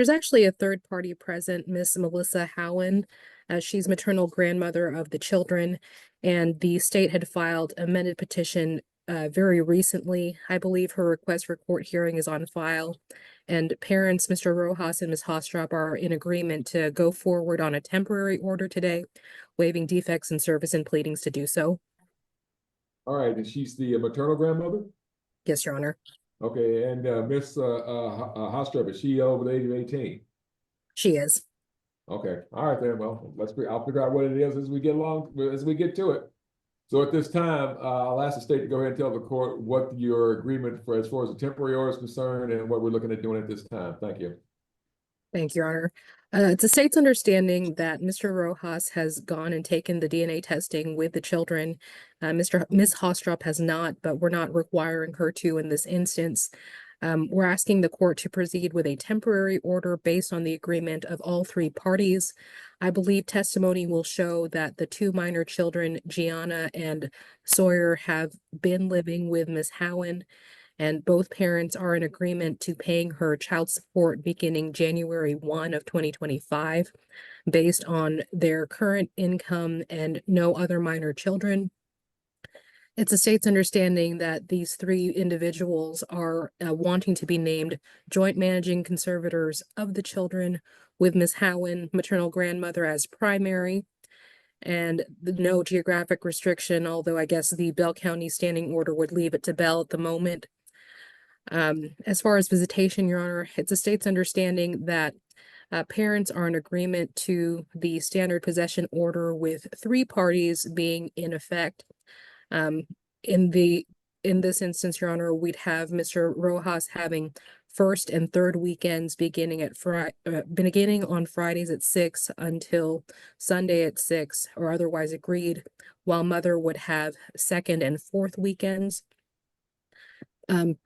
There's actually a third party present, Miss Melissa Howen. She's maternal grandmother of the children, and the state had filed amended petition very recently. I believe her request for court hearing is on file, and parents, Mr. Rojas and Ms. Hastrop, are in agreement to go forward on a temporary order today, waiving defects in service and pleadings to do so. All right, and she's the maternal grandmother? Yes, Your Honor. Okay, and Miss Hostrop, is she over the age of 18? She is. Okay, all right then. Well, I'll figure out what it is as we get to it. So at this time, I'll ask the state to go ahead and tell the court what your agreement for as far as the temporary order is concerned and what we're looking at doing at this time. Thank you. Thank you, Your Honor. It's the state's understanding that Mr. Rojas has gone and taken the DNA testing with the children. Ms. Hostrop has not, but we're not requiring her to in this instance. We're asking the court to proceed with a temporary order based on the agreement of all three parties. I believe testimony will show that the two minor children, Gianna and Sawyer, have been living with Ms. Howen, and both parents are in agreement to paying her child support beginning January 1 of 2025 based on their current income and no other minor children. It's the state's understanding that these three individuals are wanting to be named joint managing conservators of the children, with Ms. Howen, maternal grandmother, as primary, and no geographic restriction, although I guess the Bell County standing order would leave it to Bell at the moment. As far as visitation, Your Honor, it's the state's understanding that parents are in agreement to the standard possession order, with three parties being in effect. In this instance, Your Honor, we'd have Mr. Rojas having first and third weekends beginning on Fridays at 6 until Sunday at 6, or otherwise agreed, while mother would have second and fourth weekends.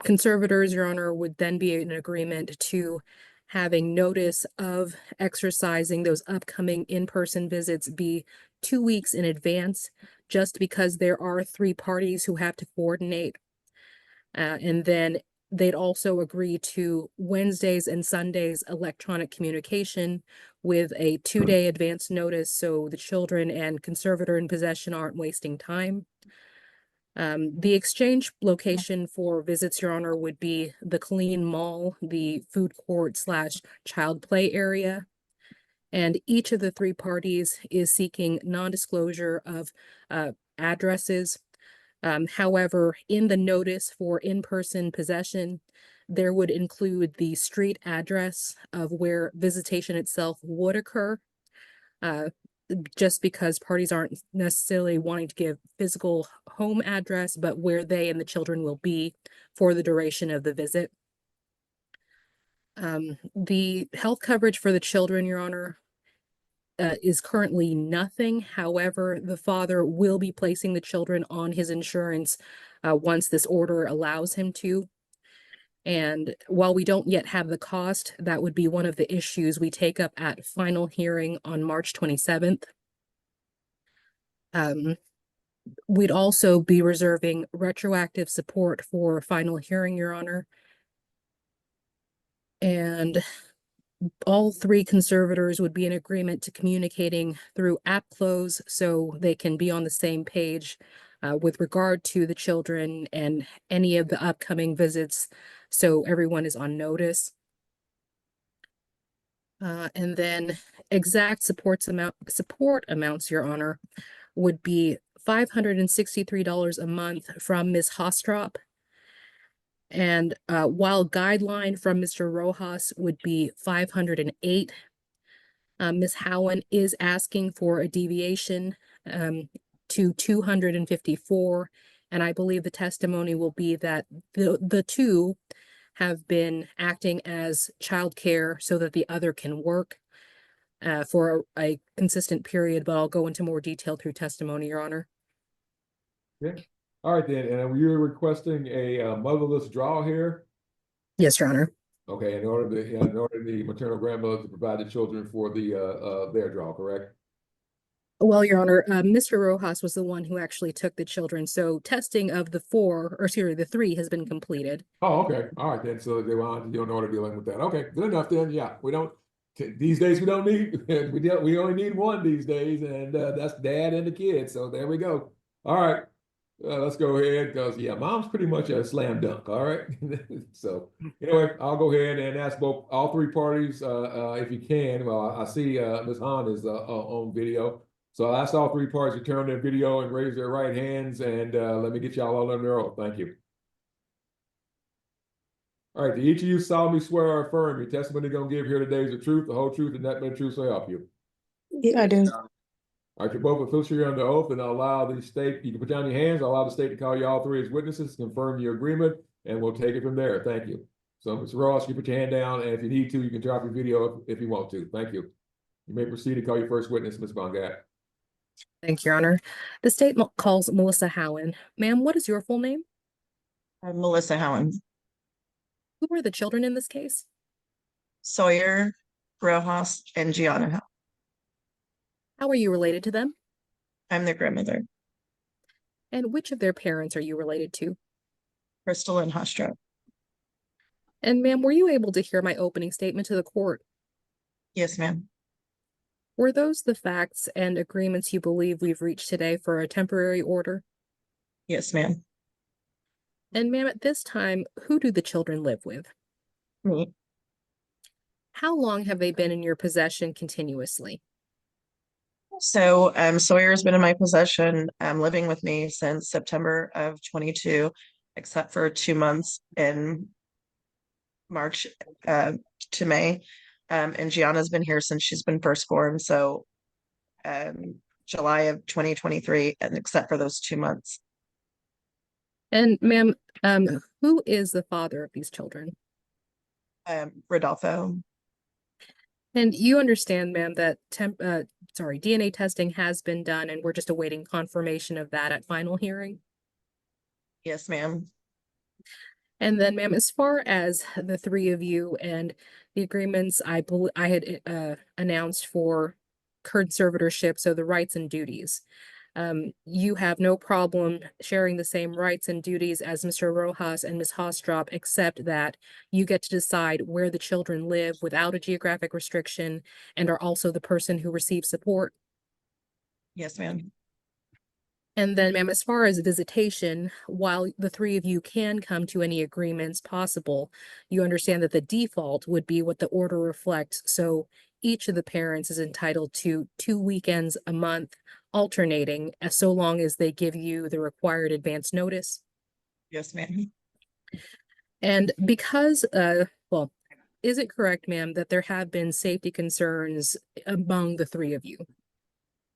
Conservators, Your Honor, would then be in agreement to having notice of exercising those upcoming in-person visits be 2 weeks in advance, just because there are three parties who have to coordinate. And then they'd also agree to Wednesdays and Sundays electronic communication with a 2-day advance notice, so the children and conservator in possession aren't wasting time. The exchange location for visits, Your Honor, would be the Krystalynn Mall, the food court / child play area. And each of the three parties is seeking non-disclosure of addresses. However, in the notice for in-person possession, there would include the street address of where visitation itself would occur. Just because parties aren't necessarily wanting to give physical home address, but where they and the children will be for the duration of the visit. The health coverage for the children, Your Honor, is currently nothing. However, the father will be placing the children on his insurance once this order allows him to. And while we don't yet have the cost, that would be one of the issues we take up at final hearing on March 27th. We'd also be reserving retroactive support for final hearing, Your Honor. And all three conservators would be in agreement to communicating through app close, so they can be on the same page with regard to the children and any of the upcoming visits, so everyone is on notice. And then exact support amounts, Your Honor, would be $563 a month from Ms. Hostrop. And while guideline from Mr. Rojas would be $508, Ms. Howen is asking for a deviation to $254, and I believe the testimony will be that the two have been acting as childcare so that the other can work for a consistent period, but I'll go into more detail through testimony, Your Honor. Okay. All right then, and you're requesting a motherless draw here? Yes, Your Honor. Okay, in order the maternal grandmother to provide the children for the their draw, correct? Well, Your Honor, Mr. Rojas was the one who actually took the children. So testing of the four, or excuse me, the three has been completed. Oh, okay. All right then. So they want you don't know what to dealing with that. Okay, good enough then. Yeah, we don't these days we don't need we only need one these days, and that's dad and the kids. So there we go. All right. Let's go ahead because yeah, mom's pretty much a slam dunk. All right. So anyway, I'll go ahead and ask both all three parties if you can. Well, I see Ms. Hahn is on video. So I'll ask all three parties to turn on their video and raise their right hands, and let me get y'all all on their oath. Thank you. All right, do each of you solemnly swear or affirm your testimony you're going to give here today is the truth, the whole truth, and nothing but the truth, so help you? Yeah, I do. All right, you're both officially under oath, and I'll allow the state, you can put down your hands, I'll allow the state to call you all three as witnesses, confirm your agreement, and we'll take it from there. Thank you. So, Mr. Ross, you put your hand down, and if you need to, you can drop your video if you want to. Thank you. You may proceed to call your first witness, Ms. Bongat. Thank you, Your Honor. The state calls Melissa Howen. Ma'am, what is your full name? I'm Melissa Hawan. Who are the children in this case? Sawyer, Rojas, and Gianna. How are you related to them? I'm their grandmother. And which of their parents are you related to? Krystalynn Hastrop. And ma'am, were you able to hear my opening statement to the court? Yes, ma'am. Were those the facts and agreements you believe we've reached today for a temporary order? Yes, ma'am. And ma'am, at this time, who do the children live with? Me. How long have they been in your possession continuously? So Sawyer's been in my possession, living with me since September of 22, except for 2 months in March to May. And Gianna's been here since she's been firstborn, so July of 2023, and except for those 2 months. And ma'am, who is the father of these children? Rodolfo. And you understand, ma'am, that DNA testing has been done and we're just awaiting confirmation of that at final hearing? Yes, ma'am. And then, ma'am, as far as the three of you and the agreements I had announced for conservatorship, so the rights and duties, you have no problem sharing the same rights and duties as Mr. Rojas and Ms. Hostrop, except that you get to decide where the children live without a geographic restriction and are also the person who receives support. Yes, ma'am. And then, ma'am, as far as visitation, while the three of you can come to any agreements possible, you understand that the default would be what the order reflects. So each of the parents is entitled to 2 weekends a month, alternating, as so long as they give you the required advance notice. Yes, ma'am. And because, well, is it correct, ma'am, that there have been safety concerns among the three of you?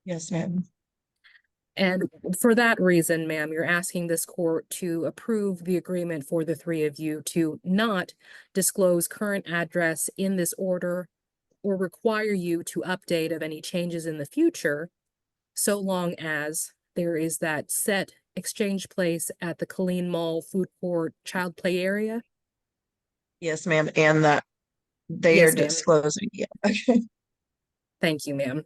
Yes, ma'am. And for that reason, ma'am, you're asking this court to approve the agreement for the three of you to not disclose current address in this order or require you to update of any changes in the future, so long as there is that set exchange place at the Colleen Mall food court child play area? Yes, ma'am. And that they Yes, are ma'am. disclosing. Yeah. Okay. Thank you, ma'am.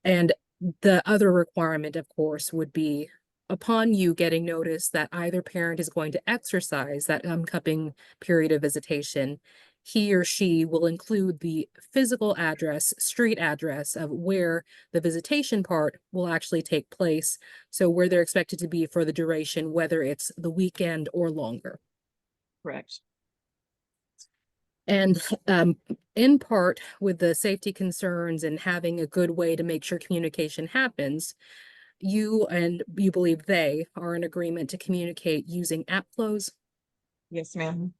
And the other requirement, of course, would be upon you getting notice that either parent is going to exercise that upcoming period of visitation, he or she will include the physical address, street address of where the visitation part will actually take place. So where they're expected to be for the duration, whether it's the weekend or longer. Correct. And in part with the safety concerns and having a good way to make sure communication happens, you believe they are in agreement to communicate using app flows. Yes, ma'am.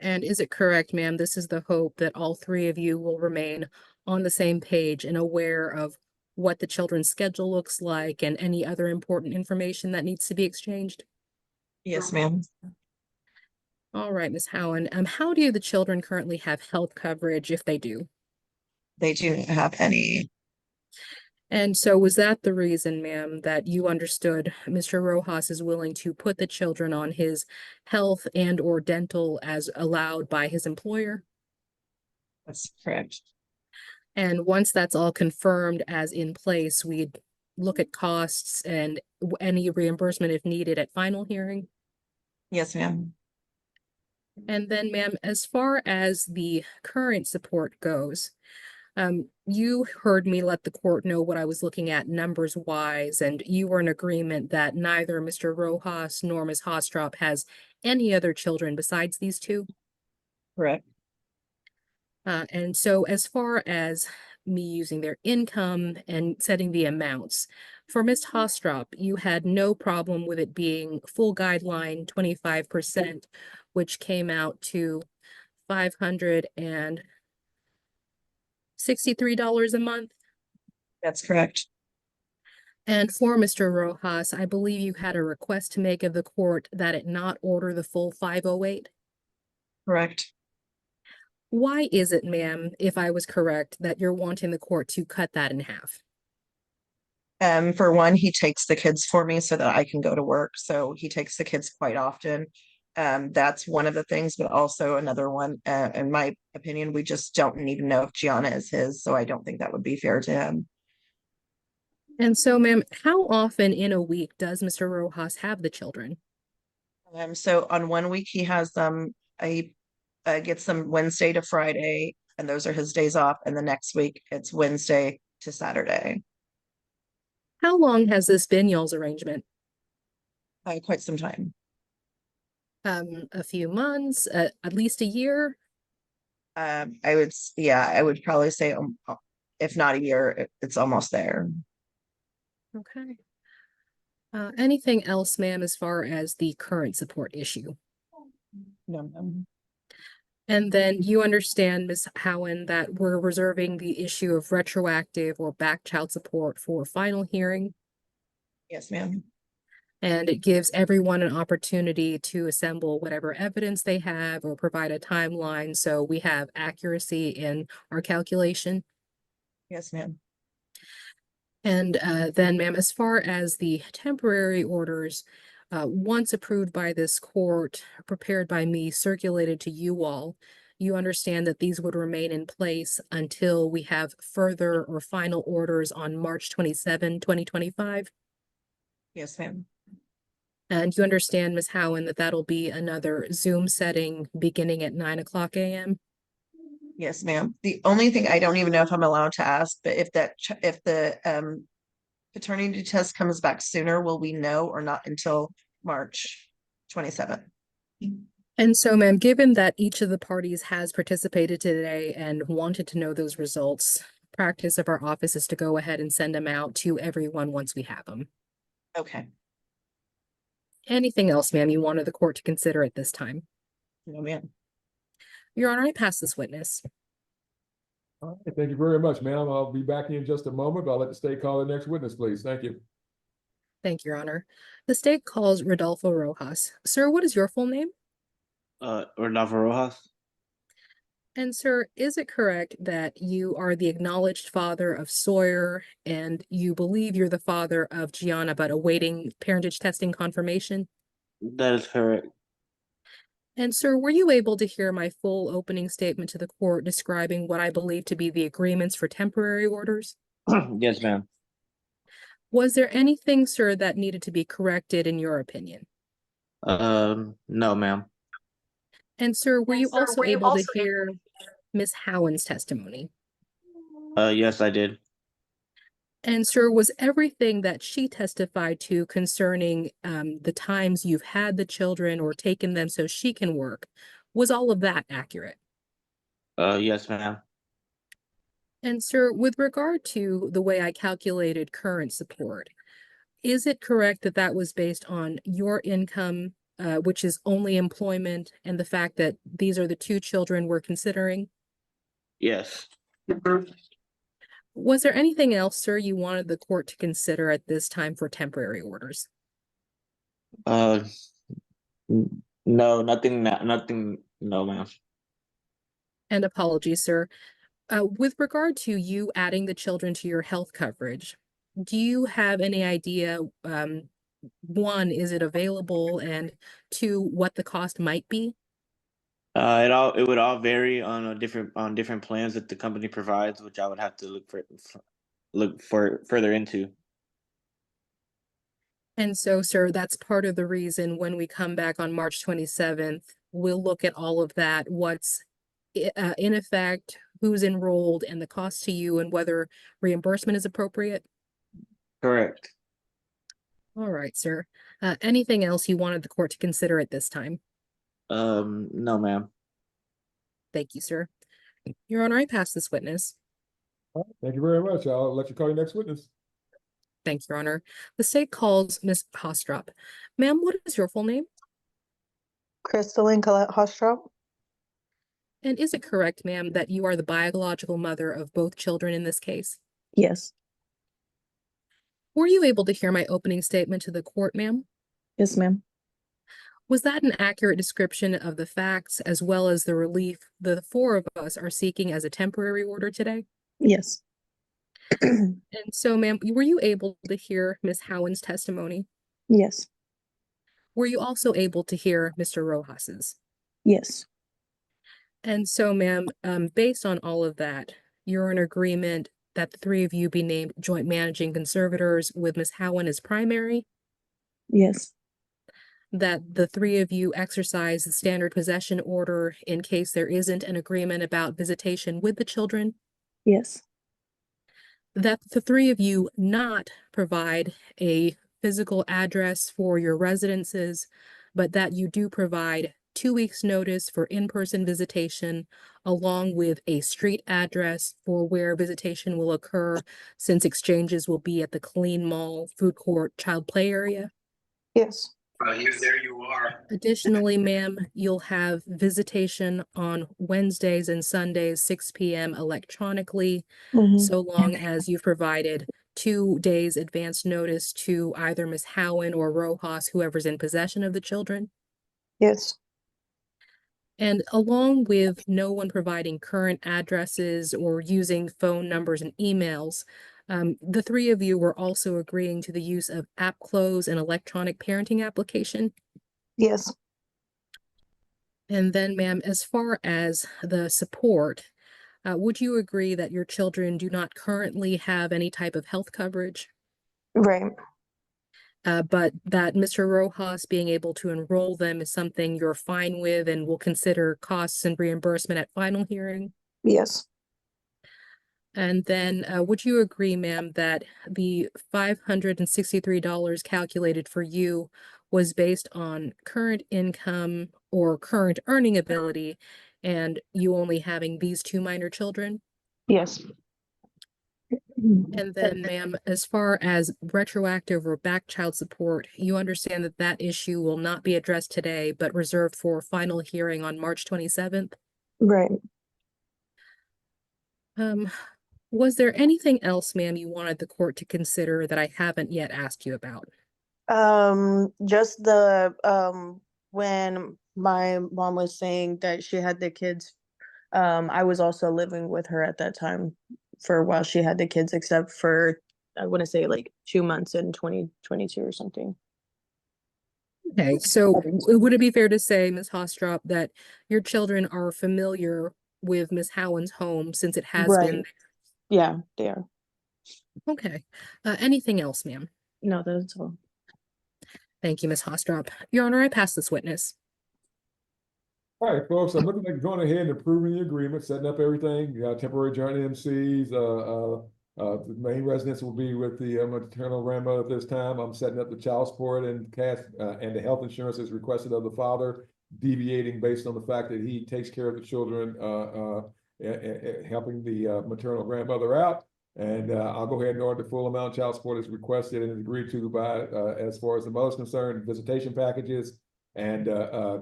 And is it correct, ma'am, this is the hope that all three of you will remain on the same page and aware of what the children's schedule looks like and any other important information that needs to be exchanged? Yes, ma'am. All right, Ms. Howen, how do the children currently have health coverage if they do? They do not have any. And so was that the reason, ma'am, that you understood Mr. Rojas is willing to put the children on his health and or dental as allowed by his employer? That's correct. And once that's all confirmed as in place, we'd look at costs and any reimbursement if needed at final hearing. Yes, ma'am. And then, ma'am, as far as the current support goes, you heard me let the court know what I was looking at numbers wise, and you were in agreement that neither Mr. Rojas nor Ms. Hostrop has any other children besides these two. Correct. And so as far as me using their income and setting the amounts, for Ms. Hostrop, you had no problem with it being full guideline 25%, which came out to $563 a month. That's correct. And for Mr. Rojas, I believe you had a request to make of the court that it not order the full 508. Correct. Why is it, ma'am, if I was correct, that you're wanting the court to cut that in half? For one, he takes the kids for me so that I can go to work. So he takes the kids quite often. That's one of the things, but also another one, in my opinion, we just don't even know if Gianna is his. So I don't think that would be fair to him. And so, ma'am, how often in a week does Mr. Rojas have the children? So on one week he has them, he gets them Wednesday to Friday, and those are his days off. And the next week it's Wednesday to Saturday. How long has this been y'all's arrangement? Quite some time. A few months, at least a year? I would probably say, if not a year, it's almost there. Okay. Anything else, ma'am, as far as the current support issue? No, And then you understand, Ms. Howen, that we're reserving the issue of retroactive or back child support for final hearing. yes, ma'am. And it gives everyone an opportunity to assemble whatever evidence they have or provide a timeline so we have accuracy in our calculation. Yes, ma'am. And then, ma'am, as far as the temporary orders, once approved by this court, prepared by me, circulated to you all, you understand that these would remain in place until we have further or final orders on March 27, 2025. Yes, ma'am. And you understand, Ms. Howen, that that'll be another Zoom setting beginning at 9:00 a.m. Yes, ma'am. The only thing I don't even know if I'm allowed to ask, but if the paternity test comes back sooner, will we know or not until March 27th? And so, ma'am, given that each of the parties has participated today and wanted to know those results, practice of our office is to go ahead and send them out to everyone once we have them. Okay. Anything else, ma'am, you wanted the court to consider at this time? No, ma'am. Your Honor, I pass this witness. All right, thank you very much, ma'am. I'll be back in just a moment, but I'll let the state call the next witness, please. Thank you. Thank you, Your Honor. The state calls Rodolfo Rojas. Sir, what is your full name? Rodolfo Rojas. And sir, is it correct that you are the acknowledged father of Sawyer and you believe you're the father of Gianna but awaiting parentage testing confirmation? That is correct. And sir, were you able to hear my full opening statement to the court describing what I believe to be the agreements for temporary orders? Yes, ma'am. Was there anything, sir, that needed to be corrected in your opinion? No, ma'am. And sir, were you also able to hear Ms. Howen's testimony? Yes, I did. And sir, was everything that she testified to concerning the times you've had the children or taken them so she can work, was all of that accurate? Yes, ma'am. And sir, with regard to the way I calculated current support, is it correct that that was based on your income, which is only employment, and the fact that these are the two children we're considering? Yes. Was there anything else, sir, you wanted the court to consider at this time for temporary orders? No, nothing. Nothing. No, ma'am. And apologies, sir. With regard to you adding the children to your health coverage, do you have any idea, one, is it available, and two, what the cost might be? It would all vary on different plans that the company provides, which I would have to look for further into. And so, sir, that's part of the reason when we come back on March 27th, we'll look at all of that, what's in effect, who's enrolled, and the cost to you, and whether reimbursement is appropriate. Correct. All right, sir. Anything else you wanted the court to consider at this time? No, ma'am. Thank you, sir. Your Honor, I pass this witness. Thank you very much. I'll let you call your next witness. Thank you, Your Honor. The state calls Ms. Hastrop. Ma'am, what is your full name? Krystalynn Hastrop. And is it correct, ma'am, that you are the biological mother of both children in this case? Yes. Were you able to hear my opening statement to the court, ma'am? Yes, ma'am. Was that an accurate description of the facts as well as the relief the four of us are seeking as a temporary order today? Yes. And so, ma'am, were you able to hear Ms. Howen's testimony? Yes. Were you also able to hear Mr. Rojas's? Yes. And so, ma'am, based on all of that, you're in agreement that the three of you be named joint managing conservators with Ms. Howen as primary, Yes. that the three of you exercise the standard possession order in case there isn't an agreement about visitation with the children, Yes. that the three of you not provide a physical address for your residences, but that you do provide 2 weeks' notice for in-person visitation, along with a street address for where visitation will occur, since exchanges will be at the Clean Mall, food court, child play area. Yes. There you are. Additionally, ma'am, you'll have visitation on Wednesdays and Sundays, 6 p.m. electronically, Mhm. so long as you've provided 2 days advance notice to either Ms. Howen or Rojas, whoever's in possession of the children. Yes. And along with no one providing current addresses or using phone numbers and emails, the three of you were also agreeing to the use of AppClose, an electronic parenting application. Yes. And then, ma'am, as far as the support, would you agree that your children do not currently have any type of health coverage? Right. But that Mr. Rojas being able to enroll them is something you're fine with and will consider costs and reimbursement at final hearing? Yes. And then would you agree, ma'am, that the $563 calculated for you was based on current income or current earning ability, and you only having these 2 minor children? Yes. And then, ma'am, as far as retroactive or back child support, you understand that that issue will not be addressed today, but reserved for final hearing on March 27th? Right. Was there anything else, ma'am, you wanted the court to consider that I haven't yet asked you about? Just the when my mom was saying that she had the kids, I was also living with her at that time for while she had the kids, except for I want to say like 2 months in 2022 or something. Okay, so would it be fair to say, Ms. Hostrop, that your children are familiar with Ms. Howen's home since it has been? Right. Yeah, they are. Okay. Anything else, ma'am? No, that's all. Thank you, Ms. Hostrop. Your Honor, I pass this witness. All right, folks, I'm looking at going ahead and approving the agreement, setting up everything, temporary joint MCs, the main residence will be with the maternal grandmother at this time. I'm setting up the child support and and the health insurance as requested of the father, deviating based on the fact that he takes care of the children, helping the maternal grandmother out. And I'll go ahead and order the full amount of child support as requested and is agreed to by, as far as the mother's concerned, visitation packages and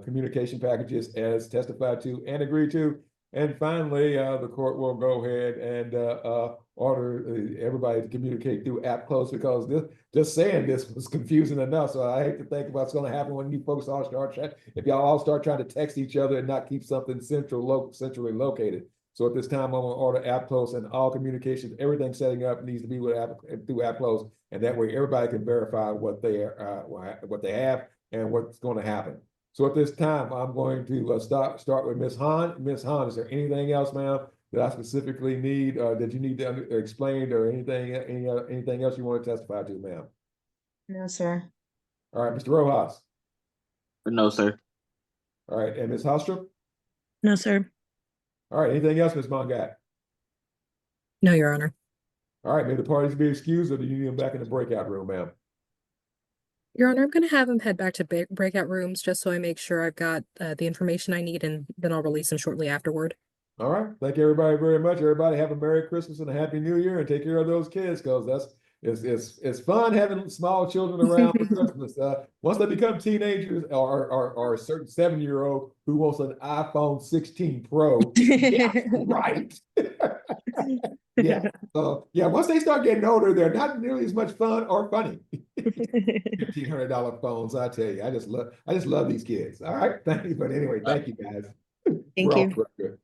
communication packages as testified to and agreed to. And finally, the court will go ahead and order everybody to communicate through AppClose, because just saying this was confusing enough. So I hate to think about what's going to happen when you folks all start if y'all all start trying to text each other and not keep something centrally located. So at this time, I'm going to order AppClose, and all communications, everything setting up needs to be with through AppClose, and that way everybody can verify what they have and what's going to happen. So at this time, I'm going to start with Ms. Han. Ms. Han, is there anything else, ma'am, that I specifically need, that you need to explain or anything else you want to testify to, ma'am? No, sir. All right, Mr. Rojas. No, sir. All right, and Ms. Hastrop? No, sir. All right, anything else, Ms. Mongat? No, Your Honor. All right, may the parties be excused, or do you need them back in the breakout room, ma'am? Your Honor, I'm going to have him head back to breakout rooms just so I make sure I've got the information I need, and then I'll release him shortly afterward. All right, thank you everybody very much. Everybody have a Merry Christmas and a Happy New Year, and take care of those kids, because it's fun having small children around for Christmas. Once they become teenagers, or a certain 7-year-old who wants an iPhone 16 Pro, yeah, right. Yeah. Yeah, once they start getting older, they're not nearly as much fun or funny. $1,500 phones, I tell you. I just love these kids. All right, thank you. But anyway, thank you guys. Thank We're you. off the record.